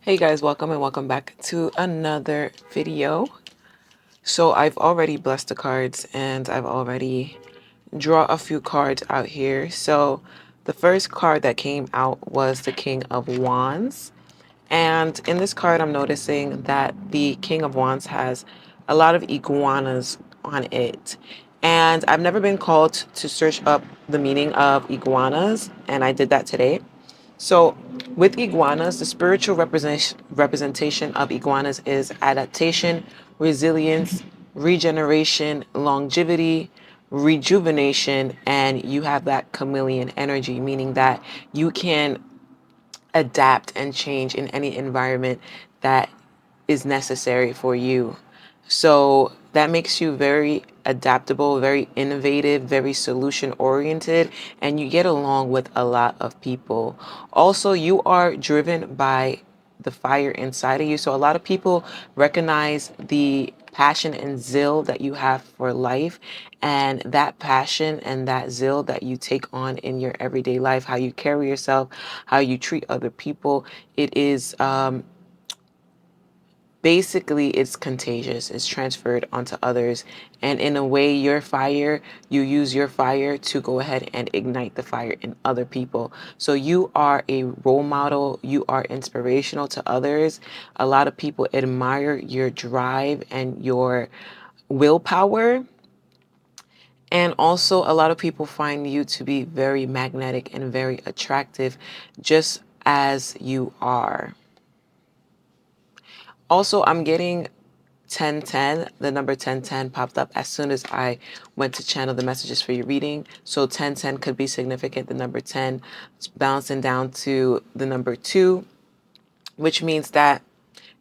Hey guys, welcome and welcome back to another video. So I've already blessed the cards and I've already draw a few cards out here. So the first card that came out was the King of Wands. And in this card, I'm noticing that the King of Wands has a lot of iguanas on it. And I've never been called to search up the meaning of iguanas, and I did that today. So, with iguanas, the spiritual representation of iguanas is adaptation, resilience, regeneration, longevity, rejuvenation, and you have that chameleon energy, meaning that you can adapt and change in any environment that is necessary for you. So that makes you very adaptable, very innovative, very solution oriented, and you get along with a lot of people. Also, you are driven by the fire inside of you. So a lot of people recognize the passion and zeal that you have for life, and that passion and that zeal that you take on in your everyday life, how you carry yourself, how you treat other people. It is basically it's contagious. It's transferred onto others, and in a way your fire, you use your fire to go ahead and ignite the fire in other people. So you are a role model, you are inspirational to others. A lot of people admire your drive and your willpower, and also a lot of people find you to be very magnetic and very attractive just as you are. Also, I'm getting 1010. The number 1010 popped up as soon as I went to channel the messages for your reading. So 1010 could be significant. The number 10 is bouncing down to the number 2, which means that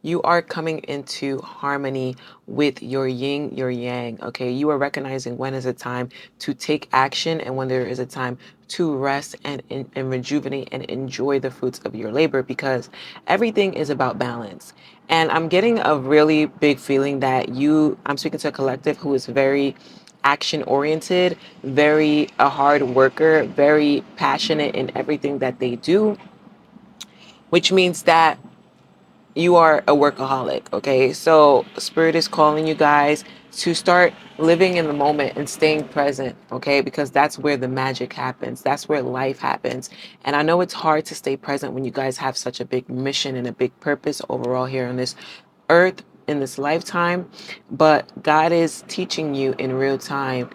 you are coming into harmony with your yin, your yang. Okay. You are recognizing when is a time to take action and when there is a time to rest and rejuvenate and enjoy the fruits of your labor, because everything is about balance. And I'm getting a really big feeling that I'm speaking to a collective who is very action oriented, very a hard worker, very passionate in everything that they do, which means that you are a workaholic. Okay, so spirit is calling you guys to start living in the moment and staying present. Okay, because that's where the magic happens, that's where life happens. And I know it's hard to stay present when you guys have such a big mission and a big purpose overall here on this earth in this lifetime, but God is teaching you in real time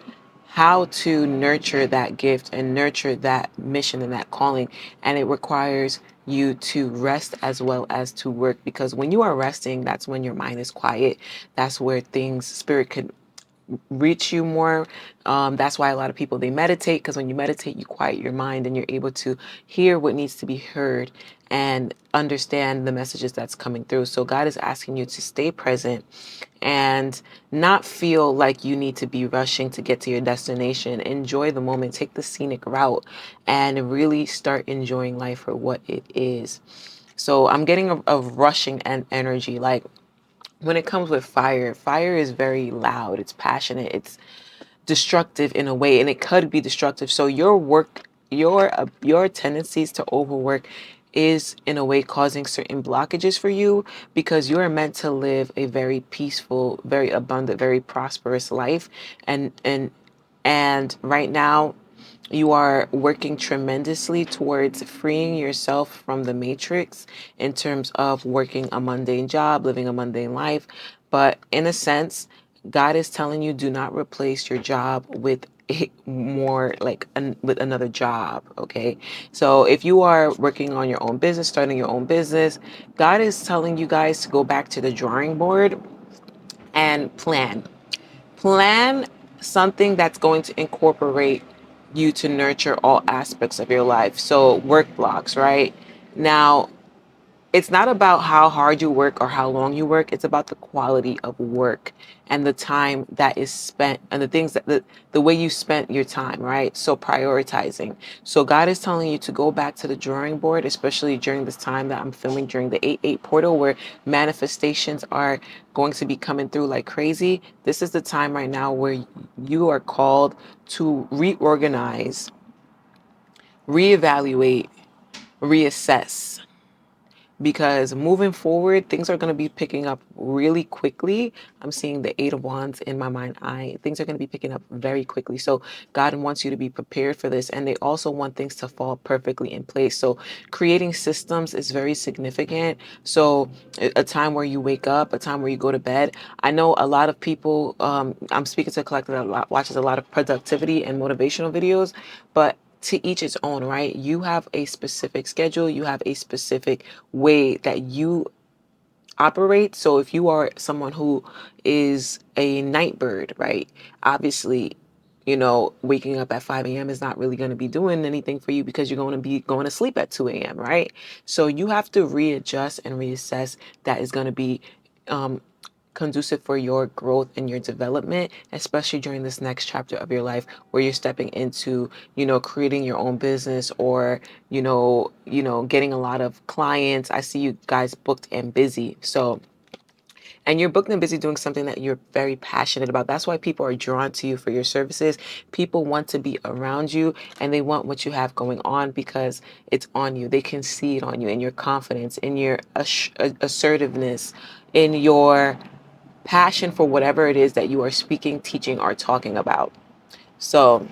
how to nurture that gift and nurture that mission and that calling. And it requires you to rest as well as to work, because when you are resting, that's when your mind is quiet. That's where things, spirit could reach you more. That's why a lot of people, they meditate, because when you meditate, you quiet your mind and you're able to hear what needs to be heard and understand the messages that's coming through. So God is asking you to stay present and not feel like you need to be rushing to get to your destination. Enjoy the moment, take the scenic route, and really start enjoying life for what it is. So I'm getting a rushing and energy. Like, when it comes with fire, fire is very loud, it's passionate, it's destructive in a way, and it could be destructive. So your work, your tendencies to overwork is in a way causing certain blockages for you, because you are meant to live a very peaceful, very abundant, very prosperous life. And right now you are working tremendously towards freeing yourself from the matrix in terms of working a mundane job, living a mundane life. But in a sense, God is telling you, do not replace your job with more like with another job. Okay. So if you are working on your own business, starting your own business, God is telling you guys to go back to the drawing board and plan something that's going to incorporate you to nurture all aspects of your life. So work blocks, right? Now, it's not about how hard you work or how long you work. It's about the quality of work and the time that is spent and the things that the way you spent your time, right? So prioritizing. So God is telling you to go back to the drawing board, especially during this time that I'm filming during the 8/8 portal, where manifestations are going to be coming through like crazy. This is the time right now where you are called to reorganize, reevaluate, reassess, because moving forward, things are going to be picking up really quickly. I'm seeing the Eight of Wands in my mind eye. Things are going to be picking up very quickly. So God wants you to be prepared for this. And they also want things to fall perfectly in place. So creating systems is very significant. So a time where you wake up, a time where you go to bed. I know a lot of people, I'm speaking to a collective that watches a lot of productivity and motivational videos, but to each its own, right? You have a specific schedule, you have a specific way that you operate. So if you are someone who is a night bird, right? Obviously, waking up at 5 a.m. is not really going to be doing anything for you because you're going to be going to sleep at 2 a.m., right? So you have to readjust and reassess that is going to be um, conducive for your growth and your development, especially during this next chapter of your life where you're stepping into, creating your own business or, getting a lot of clients. I see you guys booked and busy. So, and you're booked and busy doing something that you're very passionate about. That's why people are drawn to you for your services. People want to be around you and they want what you have going on because it's on you. They can see it on you in your confidence, in your assertiveness, in your passion for whatever it is that you are speaking, teaching, or talking about. So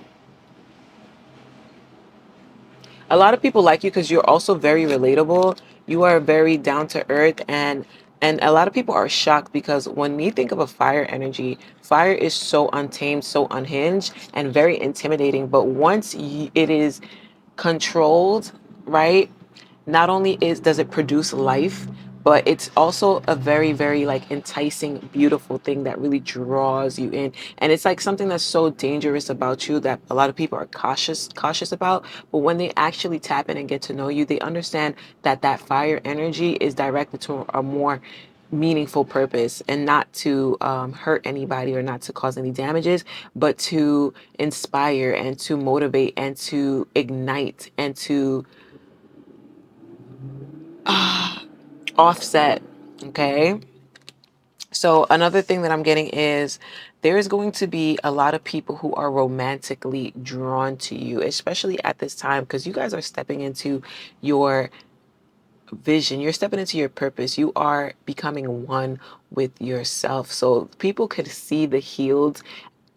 a lot of people like you because you're also very relatable. You are very down to earth, and a lot of people are shocked because when you think of a fire energy, fire is so untamed, so unhinged, and very intimidating. But once it is controlled, right? Not only does it produce life, but it's also a very, very like enticing, beautiful thing that really draws you in. And it's like something that's so dangerous about you that a lot of people are cautious about. But when they actually tap in and get to know you, they understand that that fire energy is directed to a more meaningful purpose and not to hurt anybody or not to cause any damages, but to inspire and to motivate and to ignite and to offset. Okay. So another thing that I'm getting is there is going to be a lot of people who are romantically drawn to you, especially at this time, because you guys are stepping into your vision. You're stepping into your purpose. You are becoming one with yourself. So people could see the healed,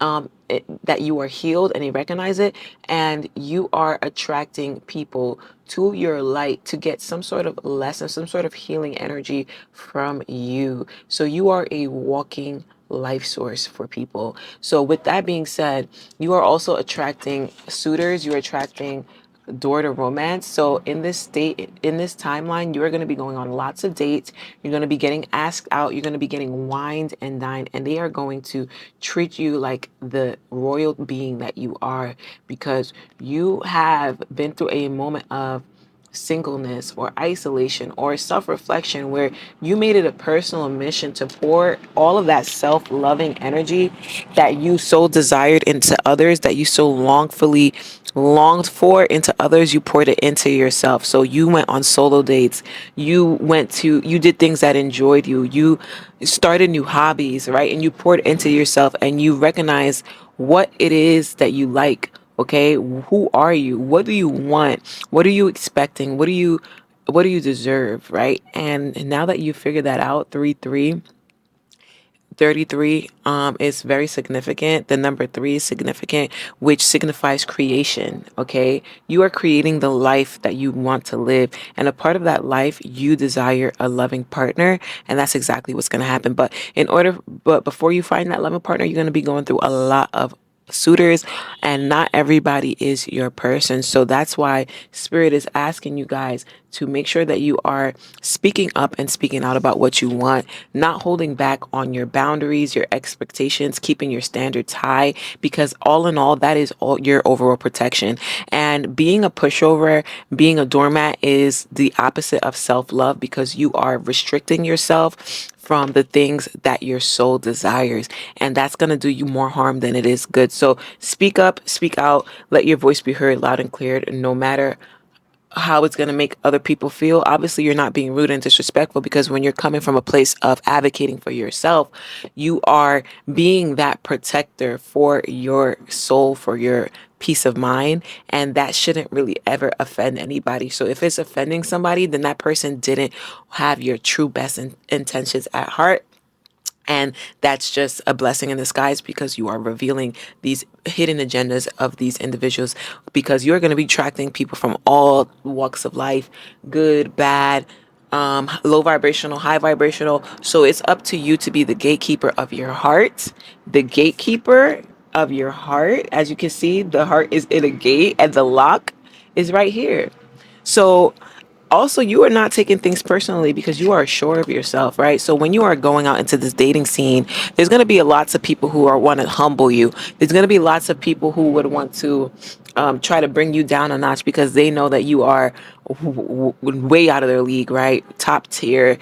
that you are healed and they recognize it. And you are attracting people to your light to get some sort of lesson, some sort of healing energy from you. So you are a walking life source for people. So with that being said, you are also attracting suitors. You're attracting door to romance. So in this state, in this timeline, you are going to be going on lots of dates. You're going to be getting asked out. You're going to be getting wined and dined, and they are going to treat you like the royal being that you are because you have been through a moment of singleness or isolation or self-reflection where you made it a personal mission to pour all of that self-loving energy that you so desired into others, that you so longed for into others. You poured it into yourself. So you went on solo dates, you did things that enjoyed you, you started new hobbies, right? And you poured into yourself and you recognize what it is that you like. Okay, who are you? What do you want? What are you expecting? What do you deserve, right? And now that you figured that out, 33 is very significant. The number 3 is significant, which signifies creation. Okay, you are creating the life that you want to live, and a part of that life, you desire a loving partner, and that's exactly what's going to happen. But before you find that loving partner, you're going to be going through a lot of suitors, and not everybody is your person. So that's why spirit is asking you guys to make sure that you are speaking up and speaking out about what you want, not holding back on your boundaries, your expectations, keeping your standards high, because all in all, that is all your overall protection. And being a pushover, being a doormat is the opposite of self-love because you are restricting yourself from the things that your soul desires, and that's going to do you more harm than it is good. So speak up, speak out, let your voice be heard loud and clear, no matter how it's going to make other people feel. Obviously, you're not being rude and disrespectful because when you're coming from a place of advocating for yourself, you are being that protector for your soul, for your peace of mind, and that shouldn't really ever offend anybody. So if it's offending somebody, then that person didn't have your true best intentions at heart. And that's just a blessing in disguise, because you are revealing these hidden agendas of these individuals, because you're going to be attracting people from all walks of life, good, bad, low vibrational, high vibrational. So it's up to you to be the gatekeeper of your heart, the gatekeeper of your heart. As you can see, the heart is in a gate and the lock is right here. So also, you are not taking things personally, because you are sure of yourself, right? So when you are going out into this dating scene, there's going to be lots of people who are want to humble you. There's going to be lots of people who would want to try to bring you down a notch, because they know that you are way out of their league, right? Top tier,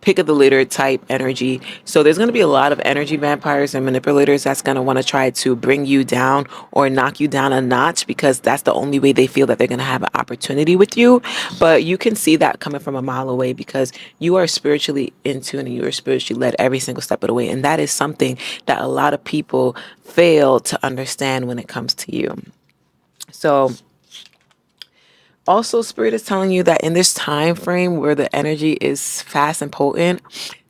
pick of the litter type energy. So there's going to be a lot of energy vampires and manipulators that's going to want to try to bring you down or knock you down a notch, because that's the only way they feel that they're going to have an opportunity with you. But you can see that coming from a mile away, because you are spiritually in tune and you are spiritually led every single step of the way. And that is something that a lot of people fail to understand when it comes to you. So also, spirit is telling you that in this time frame where the energy is fast and potent,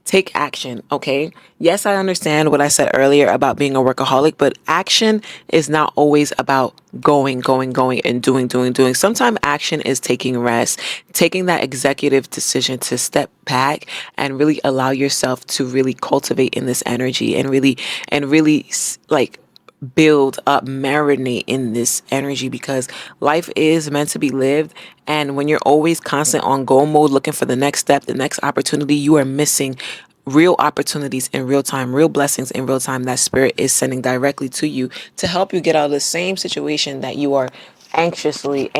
take action. Okay, yes, I understand what I said earlier about being a workaholic, but action is not always about going and doing. Sometimes action is taking rest, taking that executive decision to step back and really allow yourself to really cultivate in this energy, and really like build up, marinate in this energy, because life is meant to be lived. And when you're always constant on go mode, looking for the next step, the next opportunity, you are missing real opportunities in real time, real blessings in real time that spirit is sending directly to you to help you get out of the same situation that you are anxiously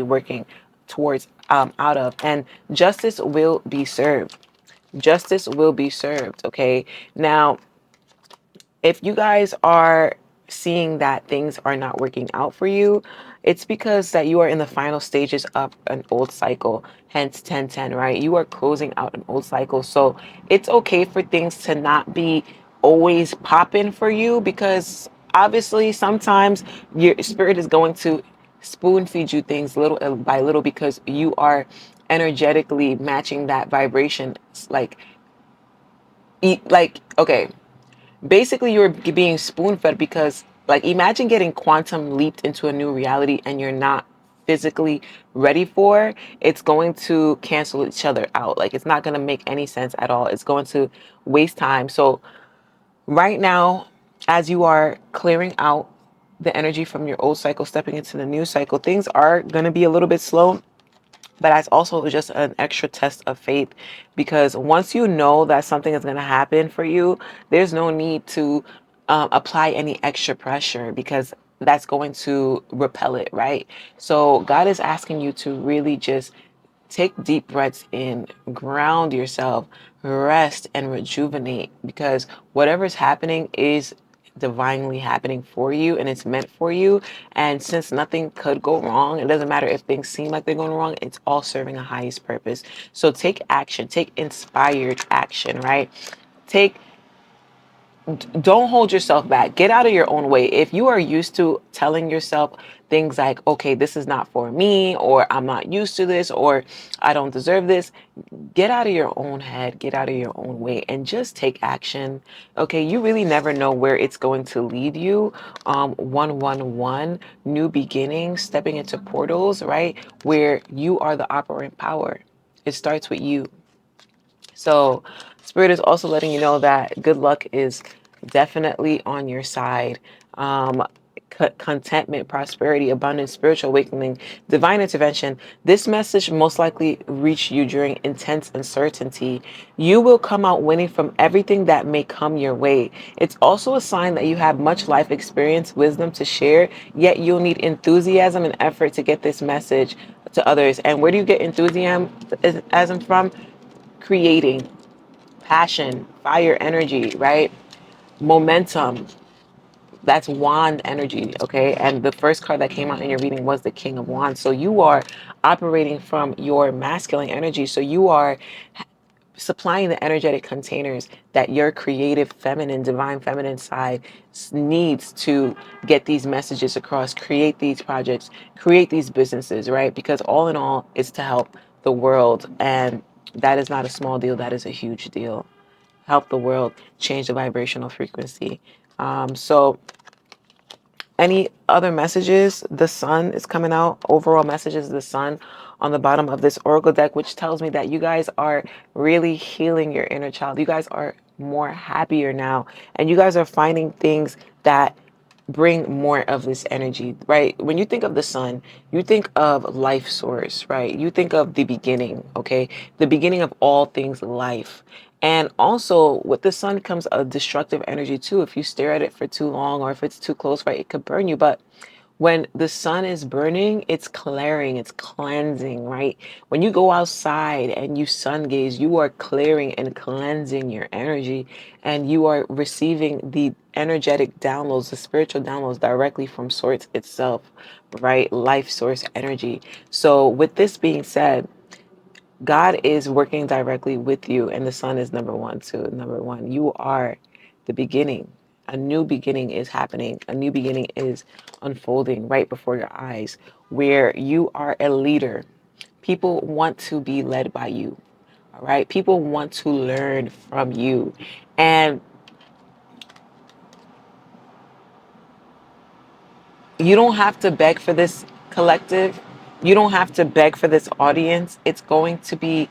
working towards out of. And justice will be served. Justice will be served. Okay. Now, if you guys are seeing that things are not working out for you, it's because that you are in the final stages of an old cycle, hence 1010, right? You are closing out an old cycle. So it's okay for things to not be always popping for you, because obviously sometimes your spirit is going to spoon feed you things little by little, because you are energetically matching that vibration. Like, okay, basically you're being spoon fed, because like imagine getting quantum leaped into a new reality and you're not physically ready for it's going to cancel each other out. Like, it's not going to make any sense at all. It's going to waste time. So right now, as you are clearing out the energy from your old cycle, stepping into the new cycle, things are going to be a little bit slow, but that's also just an extra test of faith, because once you know that something is going to happen for you, there's no need to apply any extra pressure, because that's going to repel it, right? So God is asking you to really just take deep breaths in, ground yourself, rest, and rejuvenate, because whatever's happening is divinely happening for you, and it's meant for you. And since nothing could go wrong, it doesn't matter if things seem like they're going wrong, it's all serving a highest purpose. So take action, take inspired action, right? Take Don't hold yourself back. Get out of your own way. If you are used to telling yourself things like, okay, this is not for me, or I'm not used to this, or I don't deserve this, get out of your own head, get out of your own way, and just take action. Okay, you really never know where it's going to lead you. 111, new beginnings, stepping into portals, right? Where you are the operant power. It starts with you. So, Spirit is also letting you know that good luck is definitely on your side. Um, Contentment, prosperity, abundance, spiritual awakening, divine intervention. This message most likely reached you during intense uncertainty. You will come out winning from everything that may come your way. It's also a sign that you have much life experience, wisdom to share, yet you'll need enthusiasm and effort to get this message to others. And where do you get enthusiasm from? Creating, passion, fire energy, right? Momentum. That's wand energy, okay? And the first card that came out in your reading was the King of Wands. So you are operating from your masculine energy. So you are supplying the energetic containers that your creative feminine, divine feminine side needs to get these messages across, create these projects, create these businesses, right? Because all in all, it's to help the world. And that is not a small deal, that is a huge deal. Help the world change the vibrational frequency. So any other messages? The sun is coming out. Overall messages, the sun on the bottom of this oracle deck, which tells me that you guys are really healing your inner child. You guys are more happier now, and you guys are finding things that bring more of this energy, right? When you think of the sun, you think of life source, right? You think of the beginning, okay? The beginning of all things life. And also with the sun comes a destructive energy too. If you stare at it for too long or if it's too close, right, it could burn you. But when the sun is burning, it's clearing, it's cleansing, right? When you go outside and you sun gaze, you are clearing and cleansing your energy, and you are receiving the energetic downloads, the spiritual downloads directly from source itself, right? Life source energy. So with this being said, God is working directly with you, and the sun is number one, too. Number one, you are the beginning. A new beginning is happening. A new beginning is unfolding right before your eyes, where you are a leader. People want to be led by you. All right. People want to learn from you. And you don't have to beg for this collective. You don't have to beg for this audience. It's going to be,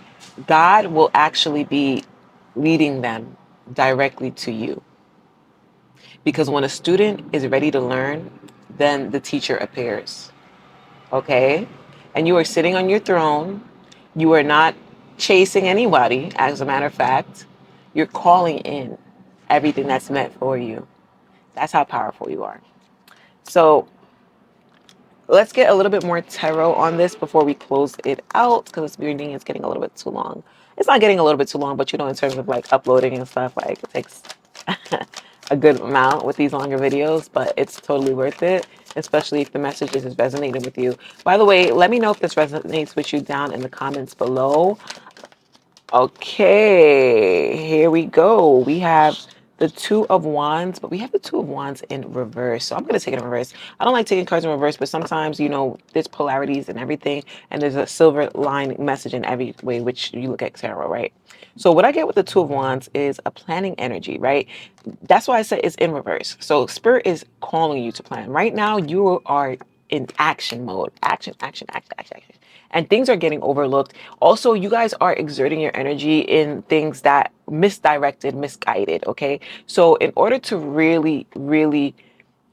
God will actually be leading them directly to you. Because when a student is ready to learn, then the teacher appears. Okay? And you are sitting on your throne. You are not chasing anybody, as a matter of fact. You're calling in everything that's meant for you. That's how powerful you are. So let's get a little bit more tarot on this before we close it out, because this reading is getting a little bit too long. It's not getting a little bit too long, but you know, in terms of like uploading and stuff, like it takes a good amount with these longer videos, but it's totally worth it, especially if the messages is resonating with you. By the way, let me know if this resonates with you down in the comments below. Okay, here we go. We have the Two of Wands, but we have the Two of Wands in reverse. So I'm going to take it in reverse. I don't like taking cards in reverse, but sometimes, you know, there's polarities and everything, and there's a silver line message in every way which you look at tarot, right? So what I get with the Two of Wands is a planning energy, right? That's why I said it's in reverse. So Spirit is calling you to plan. Right now, you are in action mode. Action, action, action, action, action. And things are getting overlooked. Also, you guys are exerting your energy in things that misdirected, misguided, okay? So in order to really, really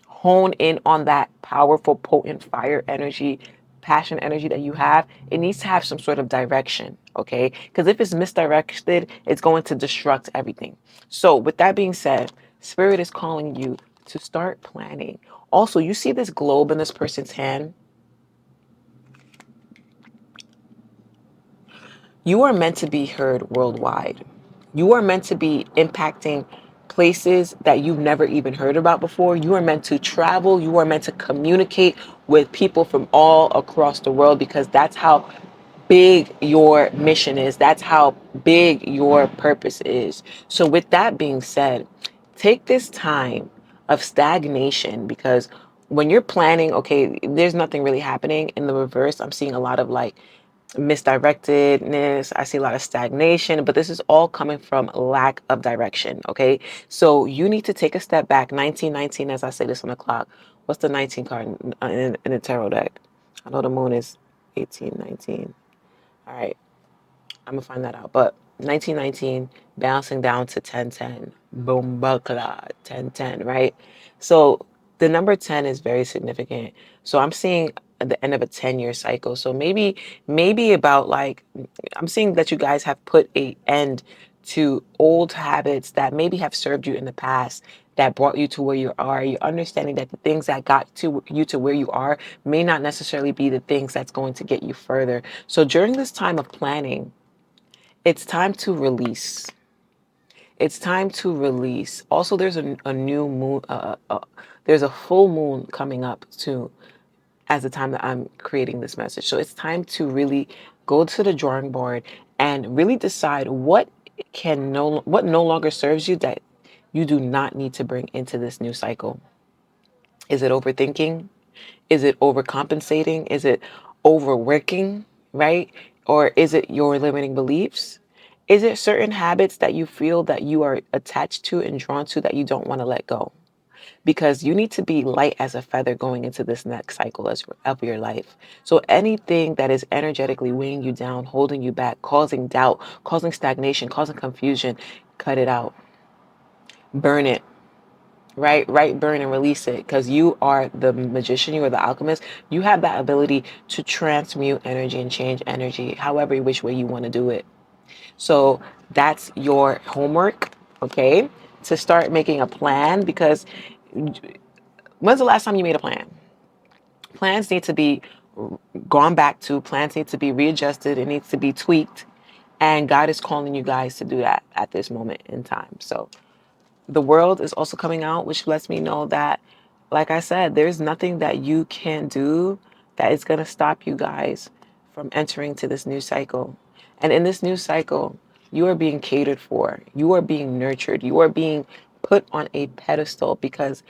hone in on that powerful, potent fire energy, passion energy that you have, it needs to have some sort of direction, okay? Because if it's misdirected, it's going to destruct everything. So with that being said, Spirit is calling you to start planning. Also, you see this globe in this person's hand? You are meant to be heard worldwide. You are meant to be impacting places that you've never even heard about before. You are meant to travel. You are meant to communicate with people from all across the world, because that's how big your mission is. That's how big your purpose is. So, with that being said, take this time of stagnation, because when you're planning, okay, there's nothing really happening. In the reverse, I'm seeing a lot of like misdirectedness. I see a lot of stagnation, but this is all coming from lack of direction. Okay. So you need to take a step back. 1919, as I say this on the clock. What's the 19 card in the tarot deck? I know the moon is 1819. All right. I'm gonna find that out. But 1919 bouncing down to 1010. Boom bakla 1010, right? So the number 10 is very significant. So I'm seeing at the end of a 10-year cycle. So maybe about like, I'm seeing that you guys have put a end to old habits that maybe have served you in the past, that brought you to where you are. You're understanding that the things that got to you to where you are may not necessarily be the things that's going to get you further. So during this time of planning, it's time to release. It's time to release. Also, there's a new moon. There's a full moon coming up too, as the time that I'm creating this message. So it's time to really go to the drawing board and really decide what what no longer serves you that you do not need to bring into this new cycle. Is it overthinking? Is it overcompensating? Is it overworking, right? Or is it your limiting beliefs? Is it certain habits that you feel that you are attached to and drawn to that you don't want to let go? Because you need to be light as a feather going into this next cycle of your life. So anything that is energetically weighing you down, holding you back, causing doubt, causing stagnation, causing confusion, cut it out. Burn it. Right, burn and release it, because you are the magician, you are the alchemist. You have that ability to transmute energy and change energy however which way you want to do it. So that's your homework, okay? To start making a plan, because when's the last time you made a plan? Plans need to be gone back to, plans need to be readjusted, it needs to be tweaked. And God is calling you guys to do that at this moment in time. So the world is also coming out, which lets me know that, like I said, there's nothing that you can do that is going to stop you guys from entering to this new cycle. And in this new cycle, you are being catered for. You are being nurtured. You are being put on a pedestal, because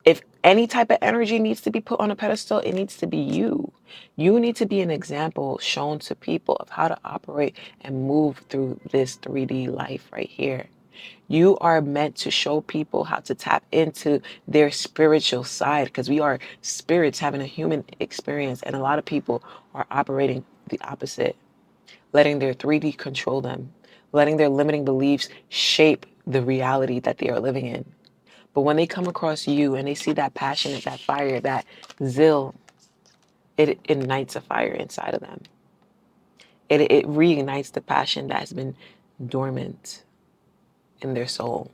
if any type of energy needs to be put on a pedestal, it needs to be you. You need to be an example shown to people of how to operate and move through this 3D life right here. You are meant to show people how to tap into their spiritual side, because we are spirits having a human experience, and a lot of people are operating the opposite, letting their 3D control them, letting their limiting beliefs shape the reality that they are living in. But when they come across you and they see that passion, that fire, that zeal, it ignites a fire inside of them. It reignites the passion that has been dormant in their soul.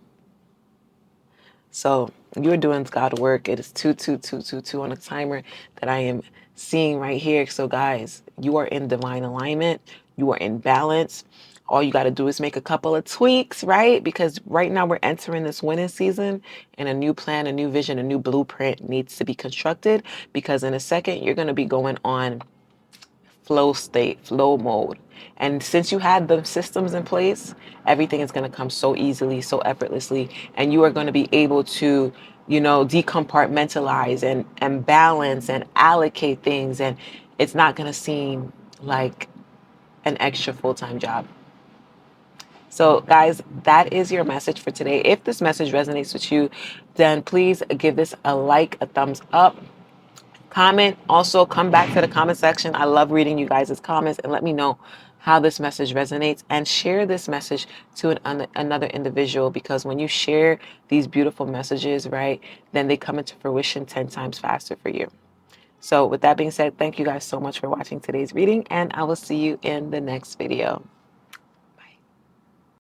So you're doing God work. It is 22222 on a timer that I am seeing right here. So guys, you are in divine alignment. You are in balance. All you got to do is make a couple of tweaks, right? Because right now we're entering this winter season, and a new plan, a new vision, a new blueprint needs to be constructed, because in a second you're going to be going on flow state, flow mode. And since you had the systems in place, everything is going to come so easily, so effortlessly, and you are going to be able to, decompartmentalize and balance and allocate things, and it's not going to seem like an extra full-time job. So, guys, that is your message for today. If this message resonates with you, then please give this a like, a thumbs up. Comment. Also, come back to the comment section. I love reading you guys' comments, and let me know how this message resonates, and share this message to another individual, because when you share these beautiful messages, right, then they come into fruition 10 times faster for you. So with that being said, thank you guys so much for watching today's reading, and I will see you in the next video.